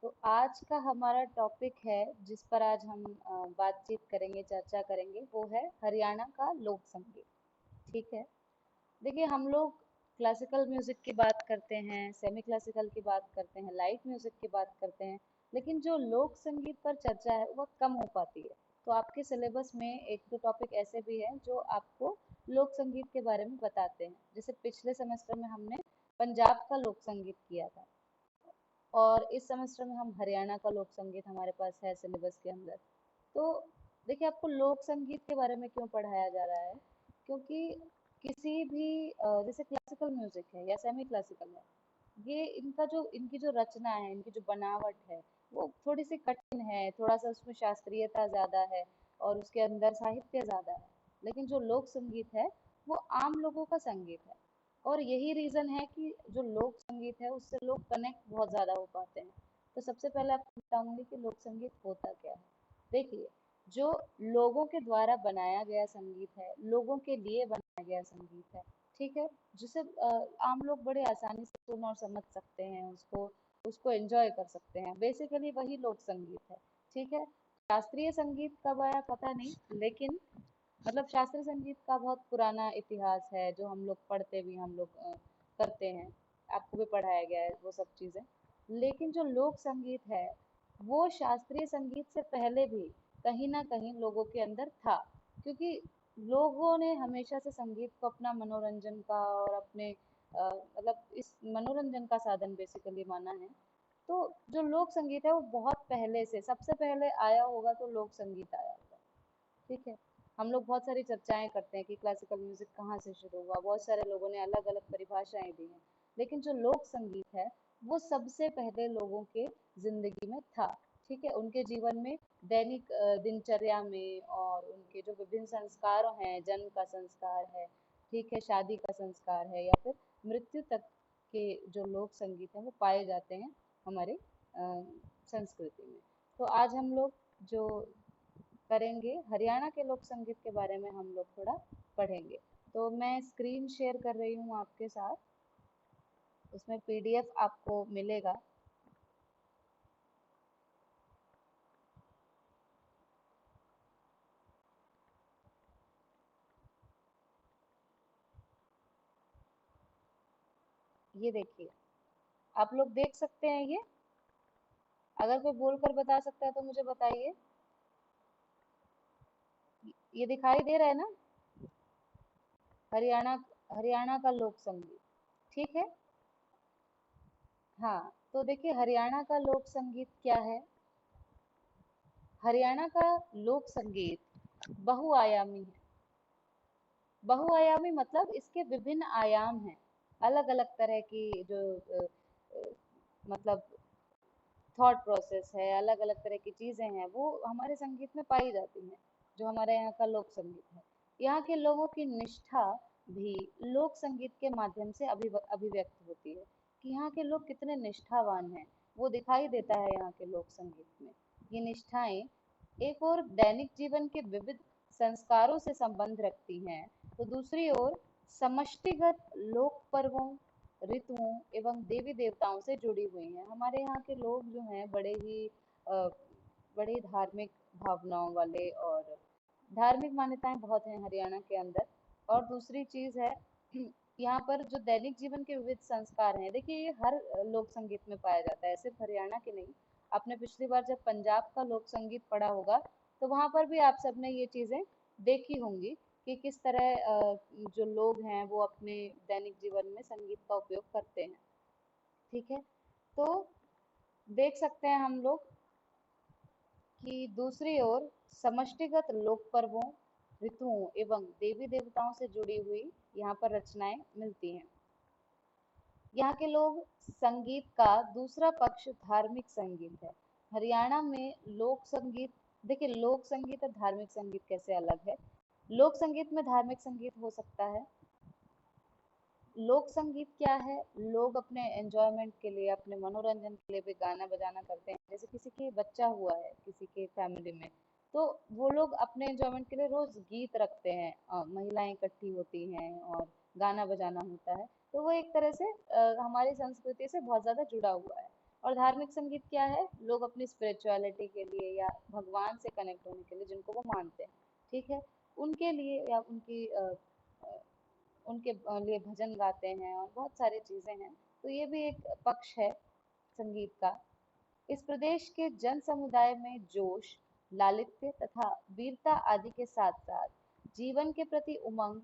तो आज का हमारा टॉपिक है जिस पर आज हम बातचीत करेंगे, चर्चा करेंगे, वो है हरियाणा का लोक संगीत। ठीक है। देखिए, हम लोग क्लासिकल म्यूजिक की बात करते हैं, सेमी क्लासिकल की बात करते हैं, लाइट म्यूजिक की बात करते हैं, लेकिन जो लोक संगीत पर चर्चा है वह कम हो पाती है। तो आपके सिलेबस में एक दो टॉपिक ऐसे भी हैं जो आपको लोक संगीत के बारे में बताते हैं। जैसे पिछले सेमेस्टर में हमने पंजाब का लोक संगीत किया था, और इस सेमेस्टर में हम हरियाणा का लोक संगीत हमारे पास है सिलेबस के अंदर। तो देखिए, आपको लोक संगीत के बारे में क्यों पढ़ाया जा रहा है? क्योंकि किसी भी जैसे क्लासिकल म्यूजिक है या सेमी क्लासिकल है, ये इनकी जो रचना है, इनकी जो बनावट है, वो थोड़ी सी कठिन है, थोड़ा सा उसमें शास्त्रीयता ज्यादा है और उसके अंदर साहित्य ज्यादा है। लेकिन जो लोक संगीत है वो आम लोगों का संगीत है, और यही रीजन है कि जो लोक संगीत है उससे लोग कनेक्ट बहुत ज्यादा हो पाते हैं। तो सबसे पहले आपको बताऊंगी कि लोक संगीत होता क्या है। देखिए, जो लोगों के द्वारा बनाया गया संगीत है, लोगों के लिए बनाया गया संगीत है, ठीक है, जिसे आम लोग बड़े आसानी से सुन और समझ सकते हैं, उसको उसको एंजॉय कर सकते हैं, बेसिकली वही लोक संगीत है। ठीक है। शास्त्रीय संगीत कब आया पता नहीं, लेकिन मतलब शास्त्रीय संगीत का बहुत पुराना इतिहास है, जो हम लोग पढ़ते भी, हम लोग करते हैं, आपको भी पढ़ाया गया है वो सब चीजें। लेकिन जो लोक संगीत है वो शास्त्रीय संगीत से पहले भी कहीं ना कहीं लोगों के अंदर था, क्योंकि लोगों ने हमेशा से संगीत को अपना मनोरंजन का और अपने मतलब इस मनोरंजन का साधन बेसिकली माना है। तो जो लोक संगीत है वो बहुत पहले से, सबसे पहले आया होगा तो लोक संगीत आया होगा। ठीक है। हम लोग बहुत सारी चर्चाएं करते हैं कि क्लासिकल म्यूजिक कहाँ से शुरू हुआ, बहुत सारे लोगों ने अलग अलग परिभाषाएं दी हैं, लेकिन जो लोक संगीत है वो सबसे पहले लोगों के जिंदगी में था। ठीक है। उनके जीवन में, दैनिक दिनचर्या में, और उनके जो विभिन्न संस्कार हैं, जन्म का संस्कार है, ठीक है, शादी का संस्कार है, या फिर मृत्यु तक के जो लोक संगीत है वो पाए जाते हैं हमारे संस्कृति में। तो आज हम लोग जो करेंगे, हरियाणा के लोक संगीत के बारे में हम लोग थोड़ा पढ़ेंगे। तो मैं स्क्रीन शेयर कर रही हूँ आपके साथ, उसमें पीडीएफ आपको मिलेगा। ये देखिए, आप लोग देख सकते हैं ये? अगर कोई बोल कर बता सकता है तो मुझे बताइए। ये दिखाई दे रहा है ना? हरियाणा, हरियाणा का लोक संगीत। ठीक है। हाँ, तो देखिए, हरियाणा का लोक संगीत क्या है। हरियाणा का लोक संगीत बहुआयामी है। बहुआयामी मतलब इसके विभिन्न आयाम हैं, अलग अलग तरह की जो अ, मतलब थॉट प्रोसेस है, अलग अलग तरह की चीजें हैं, वो हमारे संगीत में पाई जाती हैं। जो हमारे यहाँ का लोक संगीत है, यहाँ के लोगों की निष्ठा भी लोक संगीत के माध्यम से अभिव्यक्त होती है, कि यहाँ के लोग कितने निष्ठावान हैं, वो दिखाई देता है यहाँ के लोक संगीत में। ये निष्ठाएं एक और दैनिक जीवन के विविध संस्कारों से संबंध रखती हैं, तो दूसरी ओर समष्टिगत लोक पर्वों, ऋतुओं एवं देवी देवताओं से जुड़ी हुई हैं। हमारे यहाँ के लोग जो हैं बड़े ही बड़े धार्मिक भावनाओं वाले, और धार्मिक मान्यताएं बहुत हैं हरियाणा के अंदर। और दूसरी चीज है, यहाँ पर जो दैनिक जीवन के विविध संस्कार हैं, देखिए ये हर लोक संगीत में पाया जाता है, सिर्फ हरियाणा के नहीं। आपने पिछली बार जब पंजाब का लोक संगीत पढ़ा होगा, तो वहां पर भी आप सबने ये चीजें देखी होंगी कि किस तरह जो लोग हैं वो अपने दैनिक जीवन में संगीत का उपयोग करते हैं। ठीक है। तो देख सकते हैं हम लोग कि दूसरी ओर समष्टिगत लोक पर्वों, ऋतुओं एवं देवी देवताओं से जुड़ी हुई यहाँ पर रचनाएं मिलती हैं। यहाँ के लोग संगीत का दूसरा पक्ष धार्मिक संगीत है। हरियाणा में लोक संगीत, देखिए लोक संगीत और धार्मिक संगीत कैसे अलग है। लोक संगीत में धार्मिक संगीत हो सकता है। लोक संगीत क्या है, लोग अपने एंजॉयमेंट के लिए, अपने मनोरंजन के लिए भी गाना बजाना करते हैं। जैसे किसी के बच्चा हुआ है किसी के फैमिली में, तो वो लोग अपने एंजॉयमेंट के लिए रोज गीत रखते हैं, महिलाएं इकट्ठी होती हैं और गाना बजाना होता है। तो वो एक तरह से हमारी संस्कृति से बहुत ज्यादा जुड़ा हुआ है। और धार्मिक संगीत क्या है? लोग अपनी स्पिरिचुअलिटी के लिए या भगवान से कनेक्ट होने के लिए, जिनको वो मानते हैं, ठीक है, उनके लिए या उनके लिए भजन गाते हैं और बहुत सारी चीजें हैं। तो ये भी एक पक्ष है संगीत का। इस प्रदेश के जन समुदाय में जोश, लालित्य तथा वीरता आदि के साथ साथ जीवन के प्रति उमंग,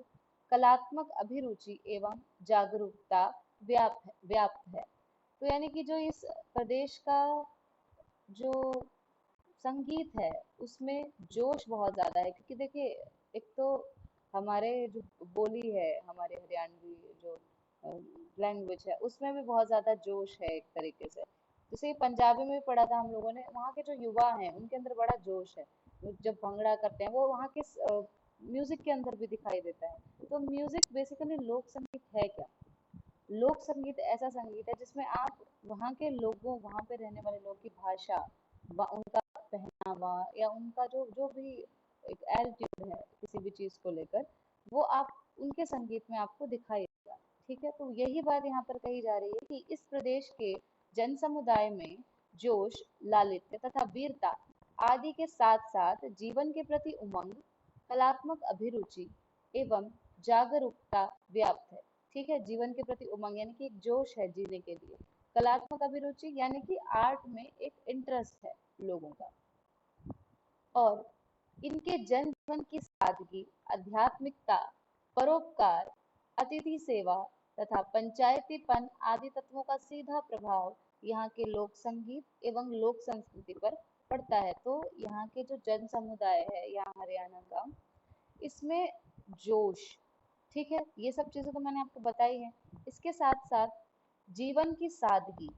कलात्मक अभिरुचि एवं जागरूकता व्याप्त है। तो यानी कि जो इस प्रदेश का जो संगीत है उसमें जोश बहुत ज्यादा है, क्योंकि देखिए, एक तो हमारे जो बोली है, हमारे हरियाणवी जो लैंग्वेज है, उसमें भी बहुत ज्यादा जोश है एक तरीके से। जैसे पंजाबी में भी पढ़ा था हम लोगों ने, वहाँ के जो युवा हैं उनके अंदर बड़ा जोश है। वो जब भंगड़ा करते हैं वो वहाँ के म्यूजिक के अंदर भी दिखाई देता है। तो म्यूजिक बेसिकली लोक संगीत है क्या? लोक संगीत ऐसा संगीत है जिसमें आप वहाँ के लोगों, वहाँ पे रहने वाले लोगों की भाषा, उनका पहनावा या उनका जो जो भी एक एल्टीट्यूड है किसी भी चीज को लेकर, वो आप उनके संगीत में आपको दिखाई देगा। ठीक है, तो यही बात यहाँ पर कही जा रही है कि इस प्रदेश के जन समुदाय में जोश, लालित्य तथा वीरता आदि के साथ साथ जीवन के प्रति उमंग, कलात्मक अभिरुचि एवं जागरूकता व्याप्त है। ठीक है, जीवन के प्रति उमंग यानी कि एक जोश है जीने के लिए, कलात्मक अभिरुचि यानी कि आर्ट में एक इंटरेस्ट है लोगों का, और इनके जन जीवन की सादगी, आध्यात्मिकता, परोपकार, अतिथि सेवा तथा पंचायतीपन आदि तत्वों का सीधा प्रभाव यहाँ के लोक संगीत एवं लोक संस्कृति पर पड़ता है। तो यहाँ के जो जन समुदाय है यहाँ हरियाणा का, इसमें जोश, ठीक है, ये सब चीजें तो मैंने आपको बताई है। इसके साथ साथ जीवन की सादगी,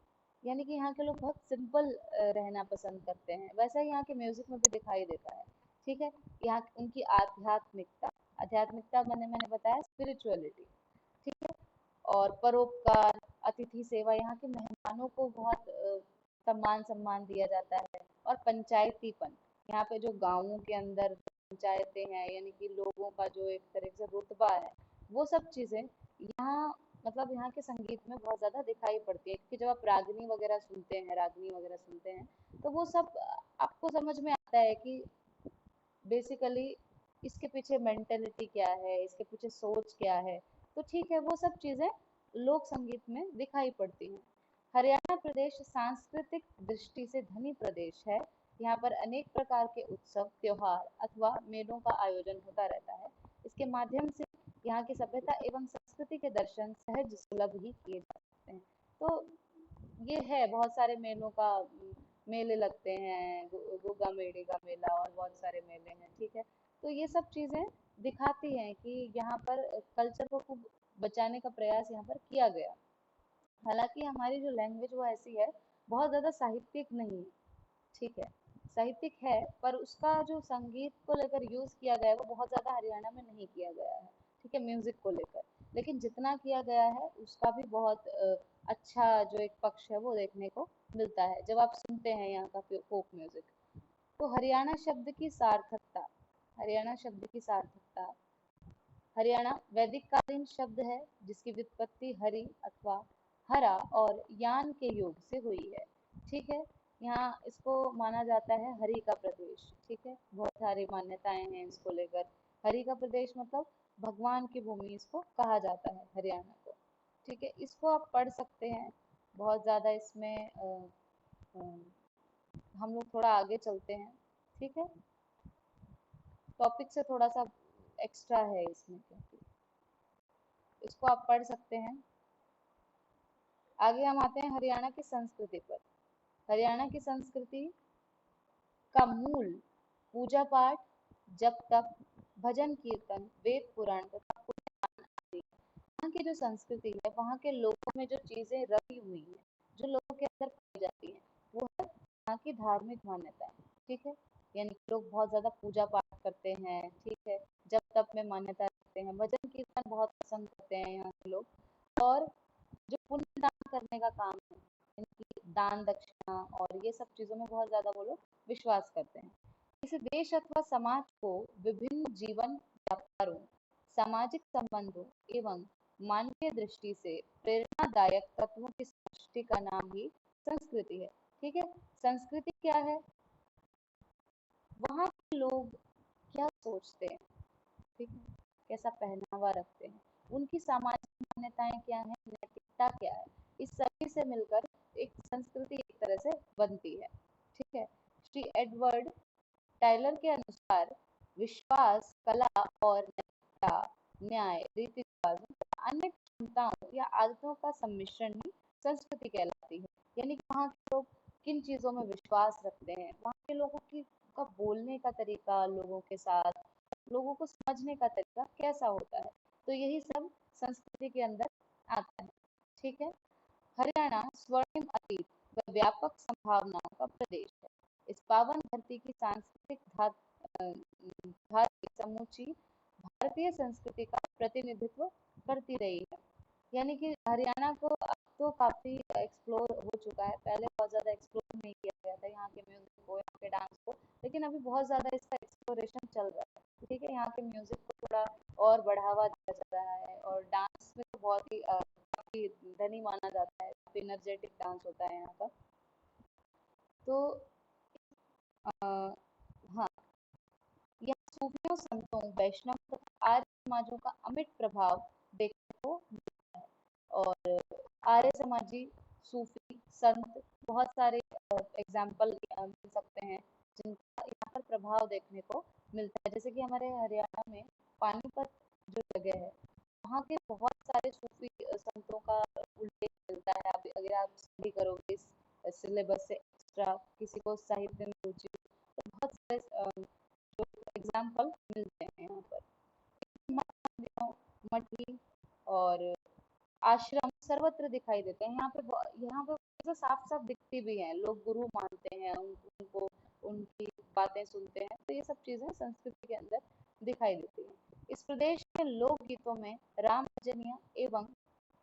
यानी कि यहाँ के लोग बहुत सिंपल रहना पसंद करते हैं, वैसा ही यहाँ के म्यूजिक में भी दिखाई देता है। ठीक है, यहाँ उनकी आध्यात्मिकता, आध्यात्मिकता मैंने बताया स्पिरिचुअलिटी, ठीक है, और परोपकार, अतिथि सेवा, यहाँ के मेहमानों को बहुत सम्मान दिया जाता है, और पंचायतीपन, यहाँ पे जो गाँवों के अंदर पंचायतें हैं, यानी कि लोगों का जो एक तरह से रुतबा है, वो सब चीजें यहाँ, मतलब यहाँ के संगीत में बहुत ज्यादा दिखाई पड़ती है। क्योंकि जब आप रागनी वगैरह सुनते हैं, तो वो सब आपको समझ में आता है कि बेसिकली इसके पीछे मेंटेलिटी क्या है, इसके पीछे सोच क्या है। तो ठीक है, वो सब चीजें लोक संगीत में दिखाई पड़ती हैं। हरियाणा प्रदेश सांस्कृतिक दृष्टि से धनी प्रदेश है। यहाँ पर अनेक प्रकार के उत्सव, त्योहार अथवा मेलों का आयोजन होता रहता है। इसके माध्यम से यहाँ की सभ्यता एवं संस्कृति के दर्शन सहज सुलभ ही किए जा सकते हैं। तो ये है, बहुत सारे मेलों का मेले लगते हैं, गुग्गा मेले का मेला और बहुत सारे मेले हैं। ठीक है, तो ये सब चीजें दिखाती हैं कि यहाँ पर कल्चर को खूब बचाने का प्रयास यहाँ पर किया गया। हालांकि हमारी जो लैंग्वेज वो ऐसी है, बहुत ज्यादा साहित्यिक नहीं है। ठीक है, साहित्यिक है पर उसका जो संगीत को लेकर यूज किया गया है वो बहुत ज्यादा हरियाणा में नहीं किया गया है। ठीक है, म्यूजिक को लेकर, लेकिन जितना किया गया है उसका भी बहुत अच्छा जो एक पक्ष है वो देखने को मिलता है जब आप सुनते हैं यहाँ का फोक म्यूजिक। तो हरियाणा शब्द की सार्थकता, हरियाणा वैदिक कालीन शब्द है जिसकी व्युत्पत्ति हरि अथवा हरा और यान के योग से हुई है। ठीक है, यहाँ इसको माना जाता है हरि का प्रदेश। ठीक है, बहुत सारी मान्यताएं हैं इसको लेकर। हरि का प्रदेश मतलब भगवान की भूमि इसको कहा जाता है हरियाणा को। ठीक है, इसको आप पढ़ सकते हैं। बहुत ज्यादा इसमें हम लोग थोड़ा आगे चलते हैं। ठीक है, टॉपिक से थोड़ा सा एक्स्ट्रा है इसमें, क्योंकि इसको आप पढ़ सकते हैं। आगे हम आते हैं हरियाणा की संस्कृति पर। हरियाणा की संस्कृति का मूल पूजा पाठ, जप तप, भजन कीर्तन, वेद पुराण तथा यहाँ की जो संस्कृति है, वहाँ के लोगों में जो चीजें रखी हुई है, जो लोगों के अंदर पाई जाती है, वो है यहाँ की धार्मिक मान्यताएं। ठीक है, यानी कि लोग बहुत ज्यादा पूजा पाठ करते हैं। ठीक है, जप तप में मान्यता रखते हैं, भजन कीर्तन बहुत पसंद करते हैं यहाँ के लोग, और जो पुण्य दान करने का काम है, इनकी दान दक्षिणा और ये सब चीजों में बहुत ज्यादा वो लोग विश्वास करते हैं। किसी देश अथवा समाज को विभिन्न जीवन व्यापारों, सामाजिक संबंधों एवं मानवीय दृष्टि से प्रेरणादायक तत्वों की समष्टि का नाम ही संस्कृति है। ठीक है, संस्कृति क्या है? वहाँ के लोग क्या सोचते हैं, ठीक है, कैसा पहनावा रखते हैं, उनकी सामाजिक मान्यताएं क्या है, नैतिकता क्या है, इस सभी से मिलकर एक संस्कृति एक तरह से बनती है। ठीक है, श्री एडवर्ड टाइलर के अनुसार विश्वास, कला और नैतिकता, न्याय, रीति रिवाज, अन्य क्षमताओं या आदतों का सम्मिश्रण ही संस्कृति कहलाती है। यानी कि वहाँ के लोग किन चीजों में विश्वास रखते हैं, वहाँ के लोगों की का बोलने का तरीका, लोगों के साथ लोगों को समझने का तरीका कैसा होता है, तो यही सब संस्कृति के अंदर आता है। ठीक है, हरियाणा स्वर्णिम अतीत व व्यापक संभावनाओं का प्रदेश है। इस पावन धरती की सांस्कृतिक धारती समूची भारतीय संस्कृति का प्रतिनिधित्व करती रही है। यानी कि हरियाणा को अब तो काफी एक्सप्लोर हो चुका है, पहले बहुत ज्यादा एक्सप्लोर नहीं किया गया था यहाँ के म्यूजिक को, यहाँ के डांस को, लेकिन अभी बहुत ज्यादा इसका एक्सप्लोरेशन चल रहा है। ठीक है, यहाँ के म्यूजिक को थोड़ा और बढ़ावा दिया जा रहा है, और डांस में तो बहुत ही काफी धनी माना जाता है, काफी एनर्जेटिक डांस होता है यहाँ का। तो हाँ, यहाँ सूफियों, संतों, वैष्णव तथा आर्य समाजों का अमिट प्रभाव देखने को मिलता है। और आर्य समाजी, सूफी, संत, बहुत सारे एग्जाम्पल मिल सकते हैं जिनका यहाँ पर प्रभाव देखने को मिलता है। जैसे कि हमारे हरियाणा में पानीपत जो जगह है, वहाँ के बहुत सारे सूफी संतों का उल्लेख मिलता है। आप अगर आप स्टडी करोगे इस सिलेबस से एक्स्ट्रा, किसी को साहित्य में रुचि, तो बहुत सारे एग्जाम्पल मिलते हैं यहाँ पर। मठ मंदिरों, मठी और आश्रम सर्वत्र दिखाई देते हैं। यहाँ पे चीजें साफ साफ दिखती भी हैं, लोग गुरु मानते हैं उनको, उनकी बातें सुनते हैं, तो ये सब चीजें संस्कृति के अंदर दिखाई देती हैं। इस प्रदेश के लोक गीतों में राम भजनिया एवं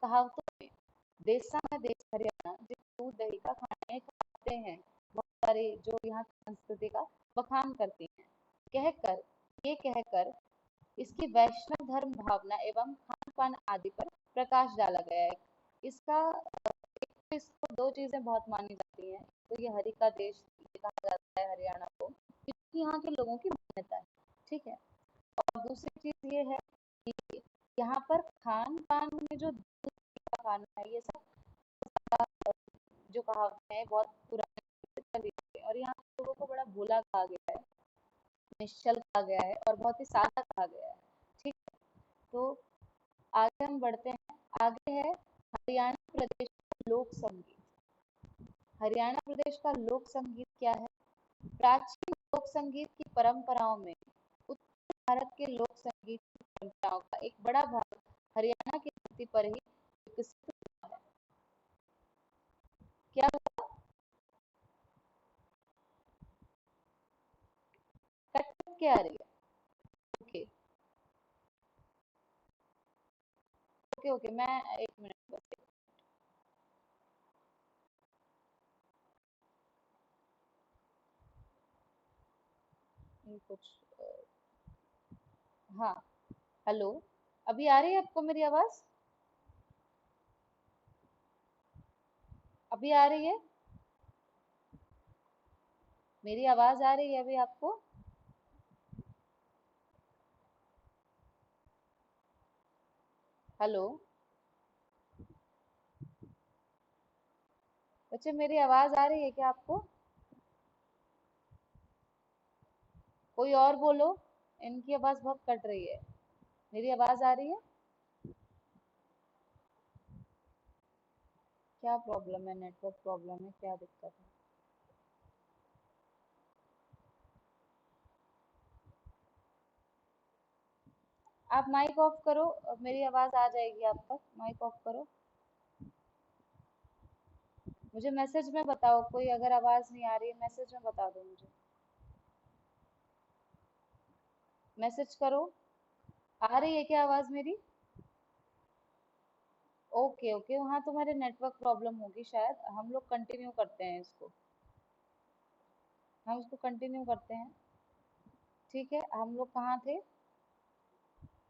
कहावतों में देसा में देश हरियाणा जिस दूध दही का खाने खाते हैं, बहुत सारे जो यहाँ की संस्कृति का बखान करती हैं, कहकर कहकर इसकी वैष्णव धर्म भावना एवं खान पान आदि पर प्रकाश डाला गया है। इसका एक तो इसको दो चीजें बहुत मानी जाती हैं, तो ये हरि का देश ये कहा जाता है हरियाणा को, क्योंकि यहाँ के लोगों की मान्यता है। ठीक है, और दूसरी चीज ये है कि यहाँ पर खान पान में जो दूध का खाना है, ये सब जो कहावतें हैं बहुत पुरानी चली हुई है, और यहाँ के लोगों को बड़ा भोला कहा गया है, निश्चल कहा गया है, और बहुत ही सादा कहा गया है। ठीक है, तो आगे हम बढ़ते हैं। आगे है हरियाणा प्रदेश का लोक संगीत। हरियाणा प्रदेश का लोक संगीत क्या है? प्राचीन लोक संगीत की परंपराओं में उत्तर भारत के लोक संगीत की परंपराओं का एक बड़ा भाग हरियाणा की धरती पर ही विकसित हुआ है। क्या हुआ? कट कट के आ रही है? ओके ओके ओके, मैं एक मिनट बस। ये कुछ हाँ, हेलो, अभी आ रही है आपको मेरी आवाज? अभी आ रही है? मेरी आवाज आ रही है अभी आपको? हेलो बच्चे, मेरी आवाज आ रही है क्या आपको? कोई और बोलो, इनकी आवाज बहुत कट रही है। मेरी आवाज आ रही है? क्या प्रॉब्लम है, नेटवर्क प्रॉब्लम है, क्या दिक्कत है? आप माइक ऑफ करो, मेरी आवाज आ जाएगी आप तक। माइक ऑफ करो, मुझे मैसेज में बताओ, कोई अगर आवाज नहीं आ रही है मैसेज में बता दो मुझे, मैसेज करो। आ रही है क्या आवाज मेरी? ओके ओके, वहाँ तुम्हारे नेटवर्क प्रॉब्लम होगी शायद। हम लोग कंटिन्यू करते हैं इसको, हम इसको कंटिन्यू करते हैं। ठीक है, हम लोग कहाँ थे?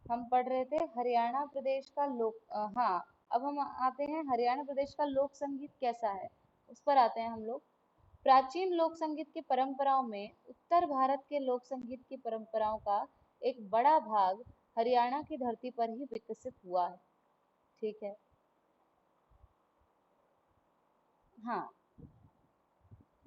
हम पढ़ रहे थे हरियाणा प्रदेश का हाँ, अब हम आते हैं हरियाणा प्रदेश का लोक संगीत कैसा है। उस पर आते हैं हम लोग। प्राचीन लोक संगीत की परंपराओं में उत्तर भारत के लोक संगीत की परंपराओं का एक बड़ा भाग हरियाणा की धरती पर ही विकसित हुआ है। ठीक है। हाँ,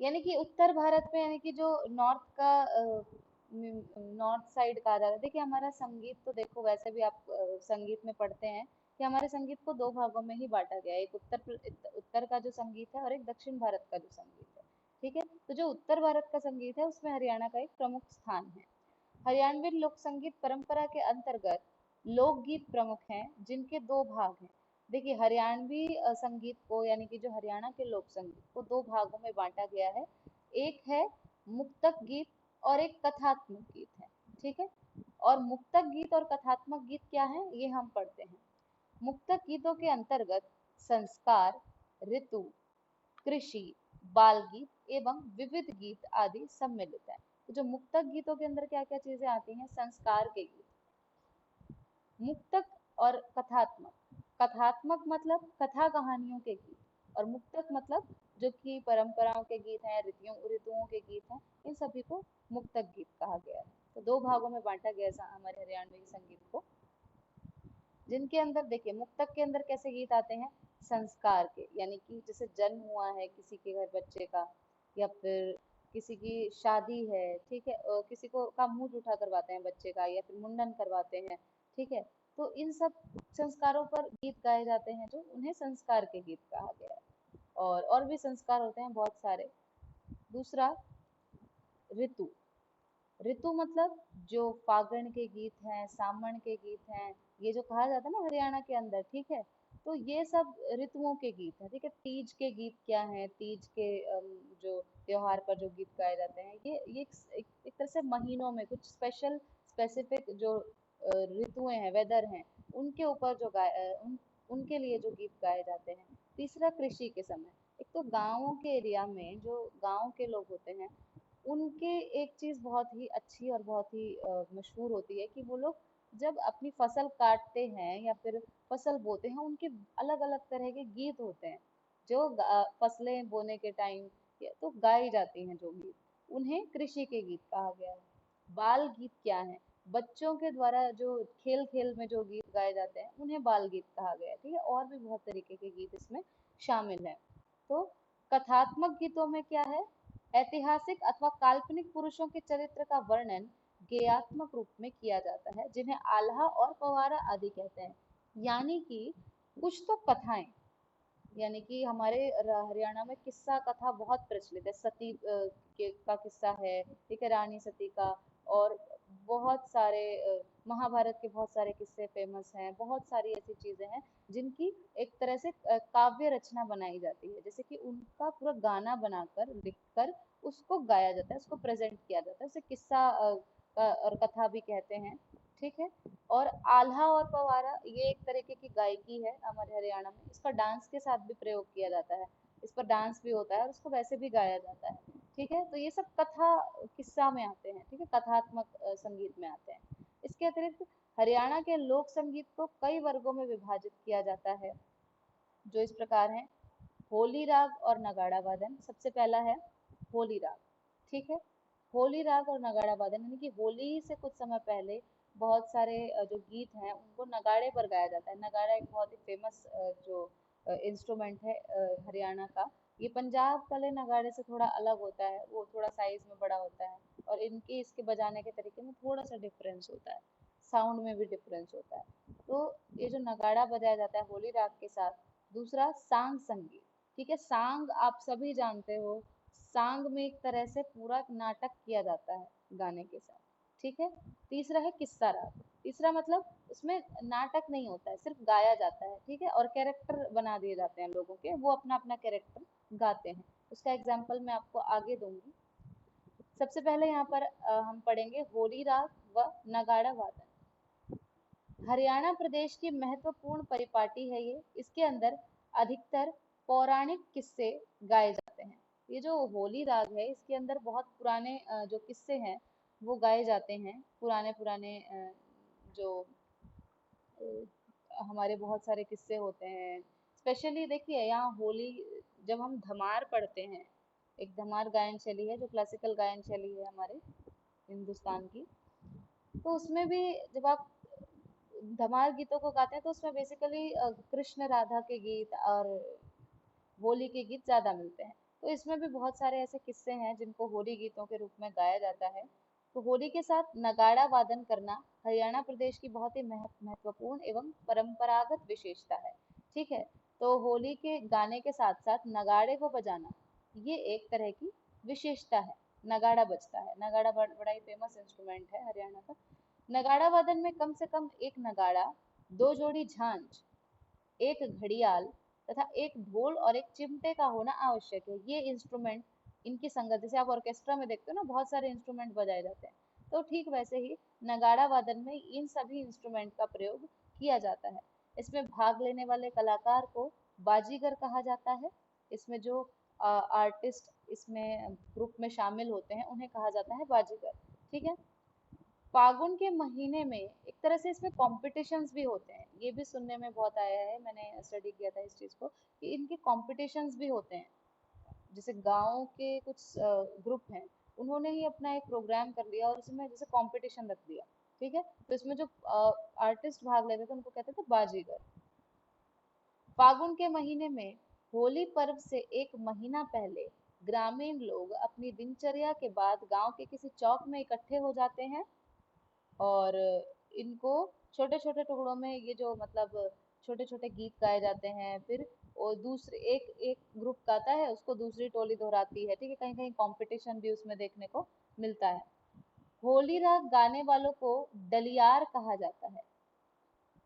यानी कि उत्तर भारत में, यानी कि जो नॉर्थ का नॉर्थ साइड कहा जाता है। देखिए हमारा संगीत तो देखो, वैसे भी आप संगीत में पढ़ते हैं कि हमारे संगीत को दो भागों में ही बांटा गया है, एक उत्तर का जो संगीत है और एक दक्षिण भारत का जो संगीत है। ठीक है, तो जो उत्तर भारत का संगीत है उसमें हरियाणा का एक प्रमुख स्थान है। हरियाणवी लोक संगीत परंपरा के अंतर्गत लोकगीत प्रमुख हैं जिनके दो भाग हैं। देखिए हरियाणवी संगीत को, यानी कि जो हरियाणा के लोक संगीत को दो भागों में बांटा गया है। एक है मुक्तक गीत और एक कथात्मक गीत है। ठीक है, और मुक्तक गीत और कथात्मक गीत क्या है ये हम पढ़ते हैं। मुक्तक गीतों के अंतर्गत संस्कार, ऋतु, कृषि, बाल गीत एवं विविध गीत आदि सम्मिलित है। तो जो मुक्तक गीतों के अंदर क्या क्या चीजें आती हैं? संस्कार के गीत, मुक्तक और कथात्मक। कथात्मक मतलब कथा कहानियों के गीत, और मुक्तक मतलब जो कि परंपराओं के गीत हैं, ऋतुओं ऋतुओं के गीत हैं, इन सभी को मुक्तक गीत कहा गया है। तो दो भागों में बांटा गया है हमारे हरियाणवी संगीत को, जिनके अंदर देखिए मुक्तक के अंदर कैसे गीत आते हैं? संस्कार के, यानी कि जैसे जन्म हुआ है किसी के घर बच्चे का, या फिर किसी की शादी है, ठीक है, किसी को का मुंह जूठा करवाते हैं बच्चे का, या फिर मुंडन करवाते हैं। ठीक है, तो इन सब संस्कारों पर गीत गाए जाते हैं, जो उन्हें संस्कार के गीत कहा गया है। और भी संस्कार होते हैं बहुत सारे। दूसरा, ऋतु। ऋतु मतलब जो फागुन के गीत हैं, सावन के गीत हैं, ये जो कहा जाता है ना हरियाणा के अंदर। ठीक है, तो ये सब ऋतुओं के गीत हैं। ठीक है, तीज के गीत क्या हैं? तीज के जो त्योहार पर जो गीत गाए जाते हैं, ये एक तरह से महीनों में कुछ स्पेशल स्पेसिफिक जो ऋतुएं हैं, वेदर हैं, उनके ऊपर जो उनके लिए जो गीत गाए जाते हैं। तीसरा, कृषि के समय। एक तो गाँवों के एरिया में जो गाँव के लोग होते हैं, उनके एक चीज़ बहुत ही अच्छी और बहुत ही मशहूर होती है कि वो लोग जब अपनी फसल काटते हैं या फिर फसल बोते हैं, उनके अलग अलग तरह के गीत होते हैं जो फसलें बोने के टाइम तो गाई जाती हैं जो गीत, उन्हें कृषि के गीत कहा गया है। बाल गीत क्या है? बच्चों के द्वारा जो खेल खेल में जो गीत गाए जाते हैं, उन्हें बाल गीत कहा गया है। ठीक है, और भी बहुत तरीके के गीत इसमें शामिल हैं। तो कथात्मक गीतों में क्या है? ऐतिहासिक अथवा काल्पनिक पुरुषों के चरित्र का वर्णन गेयात्मक रूप में किया जाता है, जिन्हें आल्हा और पवारा आदि कहते हैं। यानी कि कुछ तो कथाएं, यानी कि हमारे हरियाणा में किस्सा कथा बहुत प्रचलित है। सती का किस्सा है, ठीक है, रानी सती का। और बहुत सारे महाभारत के बहुत सारे किस्से फेमस हैं। बहुत सारी ऐसी चीजें हैं जिनकी एक तरह से काव्य रचना बनाई जाती है, जैसे कि उनका पूरा गाना बनाकर लिखकर उसको गाया जाता है, उसको प्रेजेंट किया जाता है, उसे किस्सा और कथा भी कहते हैं। ठीक है, और आल्हा और पवारा ये एक तरीके की गायकी है हमारे हरियाणा में। इसका डांस के साथ भी प्रयोग किया जाता है, इस पर डांस भी होता है और उसको वैसे भी गाया जाता है। ठीक है, तो ये सब कथा किस्सा में आते हैं। ठीक है, कथात्मक संगीत में आते हैं। इसके अतिरिक्त हरियाणा के लोक संगीत को कई वर्गों में विभाजित किया जाता है, जो इस प्रकार हैं। होली राग और नगाड़ा वादन। सबसे पहला है होली राग। ठीक है, होली राग और नगाड़ा वादन, यानी कि होली से कुछ समय पहले बहुत सारे जो गीत हैं उनको नगाड़े पर गाया जाता है। नगाड़ा एक बहुत ही फेमस जो इंस्ट्रूमेंट है हरियाणा का। ये पंजाब वाले नगाड़े से थोड़ा अलग होता है, वो थोड़ा साइज में बड़ा होता है, और इनके इसके बजाने के तरीके में थोड़ा सा डिफरेंस होता है, साउंड में भी डिफरेंस होता है। तो ये जो नगाड़ा बजाया जाता है होली राग के साथ। दूसरा, सांग संगीत। ठीक है, सांग आप सभी जानते हो, सांग में एक तरह से पूरा नाटक किया जाता है गाने के साथ। ठीक है। तीसरा है किस्सा राग। तीसरा मतलब उसमें नाटक नहीं होता है, सिर्फ गाया जाता है। ठीक है, और कैरेक्टर बना दिए जाते हैं लोगों के, वो अपना अपना कैरेक्टर गाते हैं। उसका एग्जाम्पल मैं आपको आगे दूंगी। सबसे पहले यहाँ पर हम पढ़ेंगे होली राग व नगाड़ा वादन। हरियाणा प्रदेश की महत्वपूर्ण परिपाटी है ये। इसके अंदर अधिकतर पौराणिक किस्से गाए जाते हैं। ये जो होली राग है, इसके अंदर बहुत पुराने जो किस्से हैं वो गाए जाते हैं। पुराने पुराने जो हमारे बहुत सारे किस्से होते हैं। स्पेशली देखिए यहाँ होली जब हम धमार पढ़ते हैं, एक धमार गायन शैली है जो क्लासिकल गायन शैली है हमारे हिंदुस्तान की, तो उसमें भी जब आप धमार गीतों को गाते हैं तो उसमें बेसिकली कृष्ण राधा के गीत और होली के गीत ज्यादा मिलते हैं। तो इसमें भी बहुत सारे ऐसे किस्से हैं जिनको होली गीतों के रूप में गाया जाता है। तो होली के साथ नगाड़ा वादन करना हरियाणा प्रदेश की बहुत ही महत्वपूर्ण एवं परंपरागत विशेषता है। ठीक है, तो होली के गाने के साथ साथ नगाड़े को बजाना ये एक तरह की विशेषता है। नगाड़ा बजता है, नगाड़ा बड़ा ही फेमस इंस्ट्रूमेंट है हरियाणा का। नगाड़ा वादन में कम से कम एक नगाड़ा, दो जोड़ी झांझ, एक घड़ियाल तथा एक ढोल और एक चिमटे का होना आवश्यक है। ये इंस्ट्रूमेंट, इनकी संगत, जैसे आप ऑर्केस्ट्रा में देखते हो ना बहुत सारे इंस्ट्रूमेंट बजाए जाते हैं, तो ठीक वैसे ही नगाड़ा वादन में इन सभी इंस्ट्रूमेंट का प्रयोग किया जाता है। इसमें भाग लेने वाले कलाकार को बाजीगर कहा जाता है। इसमें जो आर्टिस्ट इसमें ग्रुप में शामिल होते हैं उन्हें कहा जाता है बाजीगर। ठीक है, फागुन के महीने में एक तरह से इसमें कॉम्पिटिशन्स भी होते हैं, ये भी सुनने में बहुत आया है, मैंने स्टडी किया था इस चीज को कि इनके कॉम्पिटिशन्स भी होते हैं। जैसे गांव के कुछ ग्रुप हैं, उन्होंने ही अपना एक प्रोग्राम कर लिया और उसमें जैसे कंपटीशन रख दिया। ठीक है, तो इसमें जो आर्टिस्ट भाग लेते थे उनको कहते थे बाजीगर। फागुन के महीने में होली पर्व से एक महीना पहले ग्रामीण लोग अपनी दिनचर्या के बाद गांव के किसी चौक में इकट्ठे हो जाते हैं और इनको छोटे छोटे टुकड़ों में, ये जो मतलब छोटे छोटे गीत गाए जाते हैं, फिर और दूसरे एक एक ग्रुप गाता है उसको दूसरी टोली दोहराती है। ठीक है, कहीं कहीं कंपटीशन भी उसमें देखने को मिलता है। होली राग गाने वालों को डलियार कहा जाता है।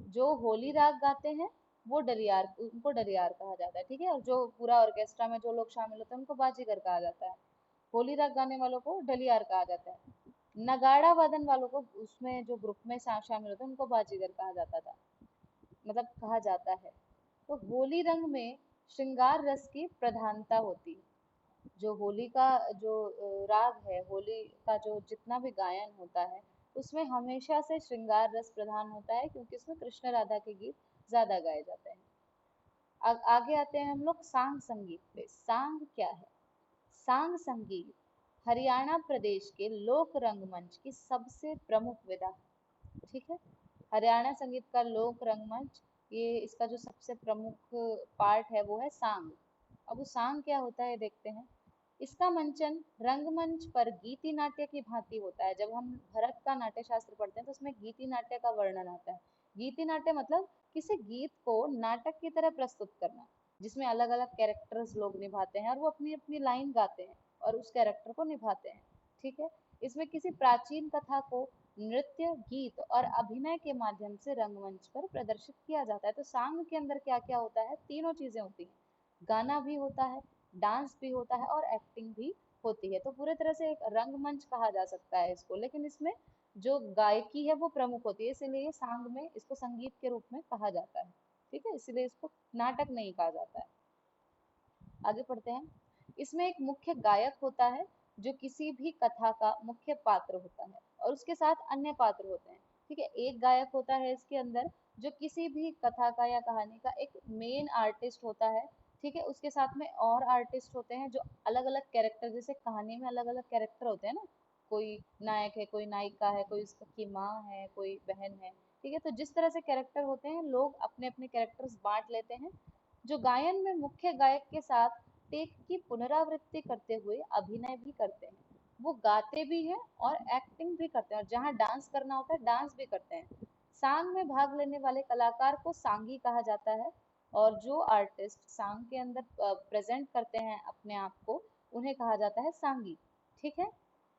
जो होली राग गाते हैं वो डलियार, उनको डलियार कहा जाता है। ठीक है, और जो पूरा ऑर्केस्ट्रा में जो लोग शामिल होते हैं उनको बाजीगर कहा जाता है। होली राग गाने वालों को डलियार कहा जाता है। नगाड़ा वादन वालों को, उसमें जो ग्रुप में शामिल होते हैं उनको बाजीगर कहा जाता था, मतलब कहा जाता है। तो होली रंग में श्रृंगार रस की प्रधानता होती है। जो होली का जो राग है, होली का जो जितना भी गायन होता है उसमें हमेशा से श्रृंगार रस प्रधान होता है, क्योंकि उसमें कृष्ण राधा के गीत ज्यादा गाए जाते हैं। आगे आते हैं हम लोग सांग संगीत पे। सांग क्या है? सांग संगीत हरियाणा प्रदेश के लोक रंगमंच की सबसे प्रमुख विधा है। ठीक है, हरियाणा संगीत का लोक रंगमंच, ये इसका जो सबसे प्रमुख पार्ट है वो है सांग। अब वो सांग क्या होता है देखते हैं। इसका मंचन रंगमंच पर गीति नाट्य की भांति होता है। जब हम भरत का नाट्य शास्त्र पढ़ते हैं तो उसमें गीति नाट्य का वर्णन आता है। गीति नाट्य मतलब किसी गीत को नाटक की तरह प्रस्तुत करना, जिसमें अलग अलग कैरेक्टर्स लोग निभाते हैं और वो अपनी अपनी लाइन गाते हैं और उस कैरेक्टर को निभाते हैं। ठीक है, इसमें किसी प्राचीन कथा को नृत्य, गीत और अभिनय के माध्यम से रंगमंच पर प्रदर्शित किया जाता है। तो सांग के अंदर क्या क्या होता है? तीनों चीजें होती हैं, गाना भी होता है, डांस भी होता है और एक्टिंग भी होती है। तो पूरे तरह से एक रंगमंच कहा जा सकता है इसको, लेकिन इसमें जो गायकी है वो प्रमुख होती है, इसीलिए सांग में इसको संगीत के रूप में कहा जाता है। ठीक है, इसलिए इसको नाटक नहीं कहा जाता है। आगे पढ़ते हैं। इसमें एक मुख्य गायक होता है जो किसी भी कथा का मुख्य पात्र होता है और उसके साथ अन्य पात्र होते हैं। ठीक है, एक गायक होता है इसके अंदर जो किसी भी कथा का या कहानी का एक मेन आर्टिस्ट होता है। ठीक है, उसके साथ में और आर्टिस्ट होते हैं जो अलग अलग कैरेक्टर, जैसे कहानी में अलग अलग कैरेक्टर होते हैं ना, कोई नायक है, कोई नायिका है, कोई उसकी माँ है, कोई बहन है। ठीक है, तो जिस तरह से कैरेक्टर होते हैं लोग अपने अपने कैरेक्टर्स बांट लेते हैं। जो गायन में मुख्य गायक के साथ टेक की पुनरावृत्ति करते हुए अभिनय भी करते हैं। वो गाते भी हैं और एक्टिंग भी करते हैं, और जहाँ डांस करना होता है डांस भी करते हैं। सांग में भाग लेने वाले कलाकार को सांगी कहा जाता है, और जो आर्टिस्ट सांग के अंदर प्रेजेंट करते हैं अपने आप को उन्हें कहा जाता है सांगी। ठीक है,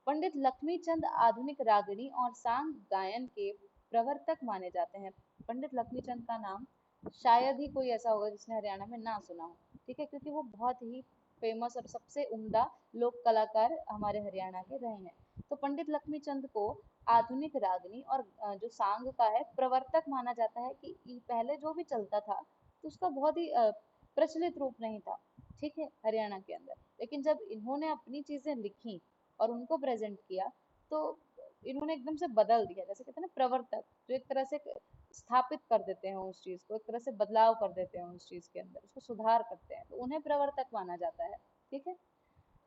पंडित लक्ष्मीचंद आधुनिक रागिणी और सांग गायन के प्रवर्तक माने जाते हैं। पंडित लक्ष्मीचंद का नाम शायद ही कोई ऐसा होगा जिसने हरियाणा में ना सुना हो। ठीक है, क्योंकि वो बहुत ही फेमस और सबसे उम्दा लोक कलाकार हमारे हरियाणा के रहे हैं। तो पंडित लक्ष्मीचंद को आधुनिक रागनी और जो सांग का है प्रवर्तक माना जाता है, कि पहले जो भी चलता था तो उसका बहुत ही प्रचलित रूप नहीं था। ठीक है, हरियाणा के अंदर, लेकिन जब इन्होंने अपनी चीजें लिखी और उनको प्रेजेंट किया तो इन्होंने एकदम से बदल दिया, जैसे कहते हैं ना प्रवर्तक, जो एक तरह से स्थापित कर देते हैं उस चीज को, एक तरह से बदलाव कर देते हैं उस चीज के अंदर, उसको सुधार करते हैं, तो उन्हें प्रवर्तक माना जाता है। ठीक है।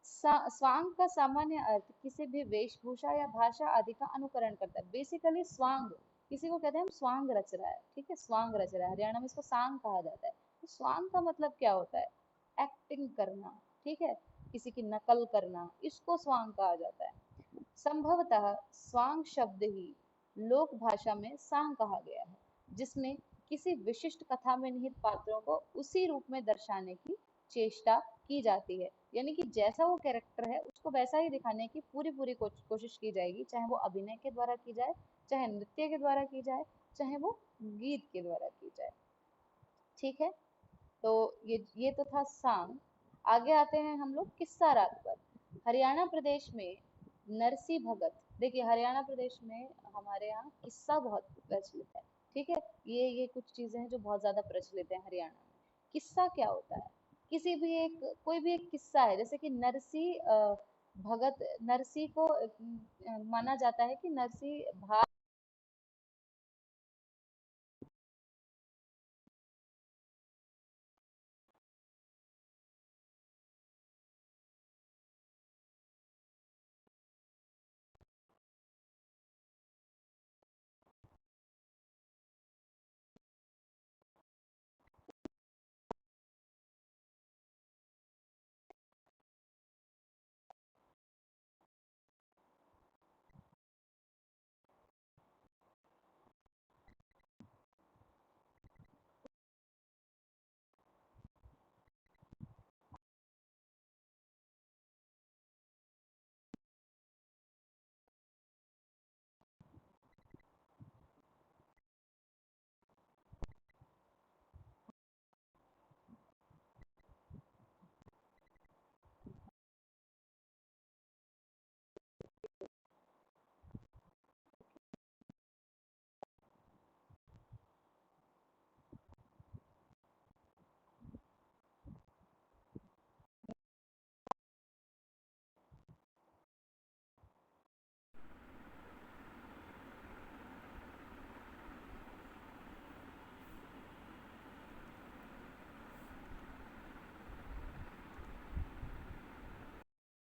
स्वांग का सामान्य अर्थ किसी भी वेशभूषा या भाषा आदि का अनुकरण करता है। बेसिकली स्वांग किसी को कहते हैं, हम स्वांग रच रहा है, ठीक है, स्वांग रच रहा है, हरियाणा में इसको सांग कहा जाता है। तो स्वांग का मतलब क्या होता है? एक्टिंग करना, ठीक है, किसी की नकल करना, इसको स्वांग कहा जाता है। संभवतः स्वांग शब्द ही लोक भाषा में सांग कहा गया है, जिसमें किसी विशिष्ट कथा में निहित पात्रों को उसी रूप में दर्शाने की चेष्टा की जाती है। यानी कि जैसा वो कैरेक्टर है उसको वैसा ही दिखाने की पूरी पूरी कोशिश की जाएगी, चाहे वो अभिनय के द्वारा की जाए, चाहे नृत्य के द्वारा की जाए, चाहे वो गीत के द्वारा की जाए। ठीक है। तो ये तो था सांग। आगे आते हैं हम लोग किस्सा राग पर। हरियाणा प्रदेश में नरसी भगत, देखिए हरियाणा प्रदेश में हमारे यहाँ किस्सा बहुत प्रचलित है। ठीक है। ये कुछ चीजें हैं जो बहुत ज्यादा प्रचलित है हरियाणा में। किस्सा क्या होता है? किसी भी एक, कोई भी एक किस्सा है, जैसे कि नरसी भगत, नरसी को माना जाता है कि नरसी भाग